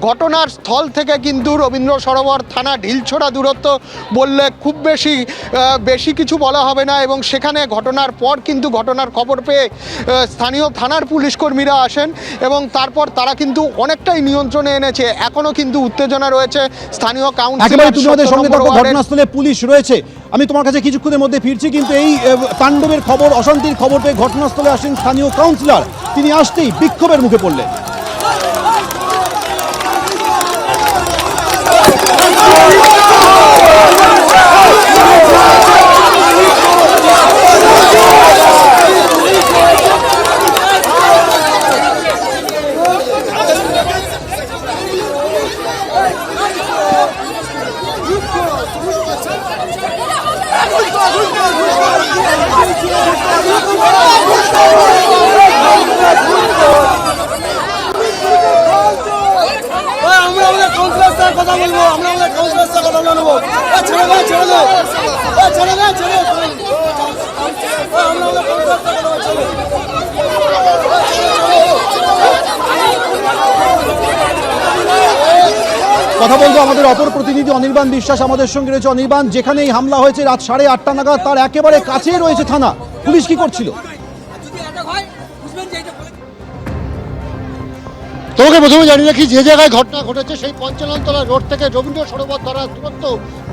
ঘটনার স্থল থেকে কিন্তু রবীন্দ্র সরোবর থানা ঢিলছোড়া দূরত্ব বললে খুব বেশি কিছু বলা হবে না। এবং সেখানে ঘটনার পর কিন্তু ঘটনার খবর পেয়ে স্থানীয় থানার পুলিশ কর্মীরা আসেন এবং তারপর তারা কিন্তু অনেকটাই নিয়ন্ত্রণে এনেছে। এখনো কিন্তু উত্তেজনা রয়েছে। স্থানীয় কাউন্সিলর ঘটনাস্থলে পুলিশ রয়েছে। আমি তোমার কাছে কিছুক্ষণের মধ্যে ফিরছি, কিন্তু এই তাণ্ডবের খবর, অশান্তির খবর পেয়ে ঘটনাস্থলে আসেন স্থানীয় কাউন্সিলর। তিনি আসতেই বিক্ষোভের মুখে পড়লেন। কথা বলবো আমাদের অপর প্রতিনিধি অনির্বাণ বিশ্বাস আমাদের সঙ্গে রয়েছে। অনির্বাণ, যেখানে এই হামলা হয়েছে রাত 8:30 নাগাদ, তার একেবারে কাছেই রয়েছে থানা, পুলিশ কি করছিল? তোমাকে প্রথমে জানিয়ে রাখি, যে জায়গায় ঘটনা ঘটেছে সেই পঞ্চাননতলা রোড থেকে রবীন্দ্র সরোবর ধরার দূরত্ব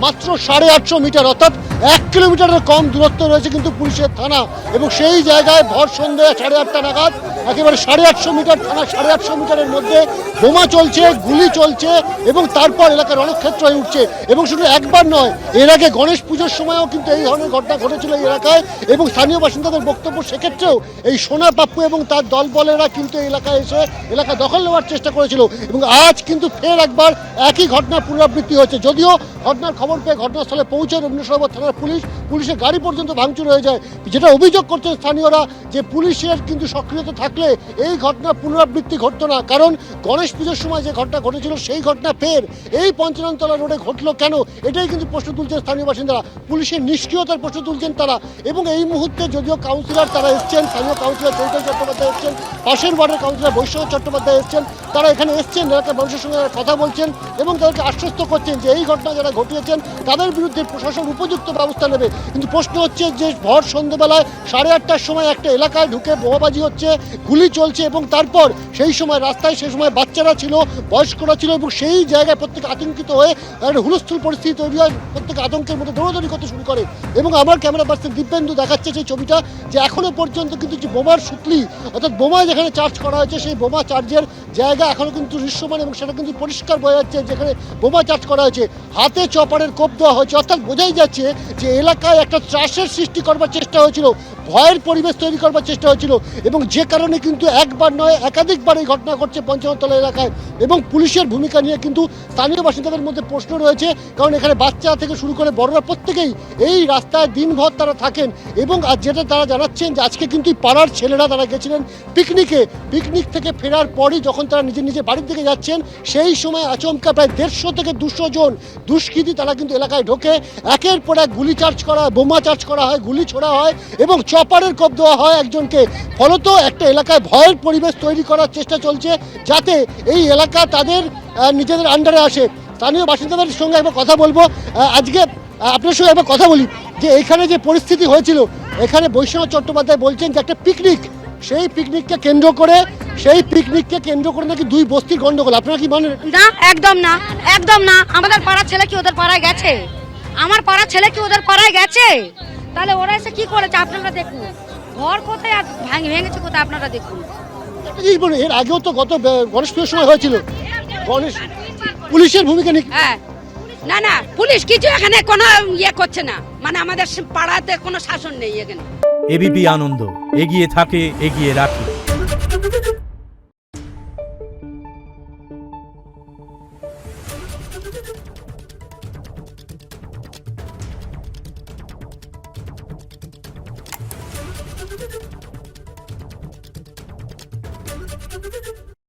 মাত্র 850 মিটার, অর্থাৎ 1 কিলোমিটারের কম দূরত্ব রয়েছে কিন্তু পুলিশের থানা। এবং সেই জায়গায় ভর সন্ধ্যে 8:30 নাগাদ একেবারে 850 মিটার থানা, 850 মিটারের মধ্যে বোমা চলছে, গুলি চলছে এবং তারপর এলাকার রণক্ষেত্র হয়ে উঠছে। এবং শুধু একবার নয়, এর আগে গণেশ পুজোর সময়ও কিন্তু এই ধরনের ঘটনা ঘটেছিল এই এলাকায়। এবং স্থানীয় বাসিন্দাদের বক্তব্য, সেক্ষেত্রেও এই সোনা পাপ্পু এবং তার দলবলেরা কিন্তু এই এলাকায় এসে এলাকা দখল নেওয়ার চেষ্টা করেছিল। এবং আজ কিন্তু ফের একবার একই ঘটনার পুনরাবৃত্তি হয়েছে। যদিও ঘটনার খবর পেয়ে ঘটনাস্থলে পৌঁছে রবীন্দ্র সরোবর থানার পুলিশের গাড়ি পর্যন্ত ভাঙচুর হয়ে যায়। যেটা অভিযোগ করছেন স্থানীয়রা, যে পুলিশের কিন্তু সক্রিয়তা থাকলে এই ঘটনার পুনরাবৃত্তি ঘটতো না। কারণ গণেশ পুজোর সময় যে ঘটনা ঘটেছিল সেই ঘটনা ফের এই পঞ্চাননতলা রোডে ঘটলো কেন, এটাই কিন্তু প্রশ্ন তুলছেন স্থানীয় বাসিন্দারা। পুলিশের নিষ্ক্রিয়তার প্রশ্ন তুলছেন তারা। এবং এই মুহূর্তে যদিও কাউন্সিলর তারা এসছেন, স্থানীয় কাউন্সিলর চৈতন্য চট্টোপাধ্যায় এসছেন, পাশের ওয়ার্ডের কাউন্সিলর বৈষ্ণব চট্টোপাধ্যায় এসছেন, তারা এখানে এসছেন, এলাকার মানুষের সঙ্গে কথা বলছেন এবং তাদেরকে আশ্বস্ত করছেন যে এই ঘটনা যারা ঘটিয়েছেন তাদের বিরুদ্ধে প্রশাসন উপযুক্ত ব্যবস্থা নেবে। কিন্তু প্রশ্ন হচ্ছে যে ভর সন্ধ্যেবেলায় 8:30টার সময় একটা এলাকায় ঢুকে বোমাবাজি হচ্ছে, গুলি চলছে এবং তারপর সেই সময় রাস্তায় সে সময় বাচ্চারা ছিল, বয়স্করা ছিল এবং সেই জায়গায় প্রত্যেকে আতঙ্কিত হয়ে একটা হুলস্থুল পরিস্থিতি তৈরি হয়, প্রত্যেকে আতঙ্কের মধ্যে দৌড়াদৌড়ি করতে শুরু করে। এবং আমার ক্যামেরা পার্সন দিব্যেন্দু দেখাচ্ছে সেই ছবিটা, যে এখনো পর্যন্ত কিন্তু যে বোমার সুতলি, অর্থাৎ বোমা যেখানে চার্জ করা হয়েছে সেই বোমা চার্জের জায়গা এখনো কিন্তু দৃশ্যমান এবং সেটা কিন্তু পরিষ্কার বোঝা যাচ্ছে যেখানে বোমা চার্জ করা হয়েছে হাতে চপারের কোপ দেওয়া হয়েছে। অর্থাৎ বোঝাই যাচ্ছে যে এলাকায় একটা ত্রাসের সৃষ্টি করবার চেষ্টা হয়েছিল, ভয়ের পরিবেশ তৈরি করবার চেষ্টা হয়েছিল এবং যে কারণে কিন্তু একবার নয় একাধিকবার এই ঘটনা ঘটছে পঞ্চাননতলা এলাকায়। এবং পুলিশের ভূমিকা নিয়ে কিন্তু স্থানীয় বাসিন্দাদের মধ্যে প্রশ্ন রয়েছে, কারণ এখানে বাচ্চা থেকে শুরু করে বড়রা প্রত্যেকেই এই রাস্তায় দিনভর তারা থাকেন। এবং আজ যেটা তারা জানাচ্ছেন যে আজকে কিন্তু পাড়ার ছেলেরা তারা গেছিলেন পিকনিক থেকে ফেরার পরই যখন তারা নিজের বাড়ির দিকে যাচ্ছেন সেই সময় আচমকা প্রায় 150 থেকে 200 জন দুষ্কৃতী তারা কিন্তু এলাকায় ঢোকে, একের পর এক গুলি চার্জ করা হয়, বোমা চার্জ করা হয়, গুলি ছোড়া হয় এবং চপারের কোপ দেওয়া হয় একজনকে। ফলত একটা এলাকায় ভয়ের পরিবেশ তৈরি করার চেষ্টা চলছে যাতে এই এলাকা তাদের নিজেদের আন্ডারে আসে। স্থানীয় বাসিন্দাদের সঙ্গে একবার কথা বলবো। আজকে আপনার সঙ্গে একবার কথা বলি যে এখানে যে পরিস্থিতি হয়েছিল, এখানে বৈষ্ণব চট্টোপাধ্যায় বলছেন যে একটা পিকনিক, সেই পিকনিককে কেন্দ্র করে নাকি দুই বস্তির গন্ডগোল। আপনারা কি মানেন? না, একদম না। আমাদের পাড়ার ছেলে কি ওদের পাড়ায় গেছে? আমার পাড়ার ছেলে কি ওদের পাড়ায় গেছে? তাহলে ওরা এসে কি করেছে আপনারা দেখুন, ঘর কোথায় ভেঙেছে কোথায় আপনারা দেখুন। একটা জিনিস বলুন, এর আগেও তো গত গণেশ পুজোর সময় হয়েছিল, গণেশ পুলিশের ভূমিকা নেই। হ্যাঁ, না পুলিশ কিছু এখানে কোনো করছে না, মানে আমাদের পাড়াতে কোনো শাসন নেই এখানে। এবিপি আনন্দ এগিয়ে থাকে, এগিয়ে রাখে। Thank you.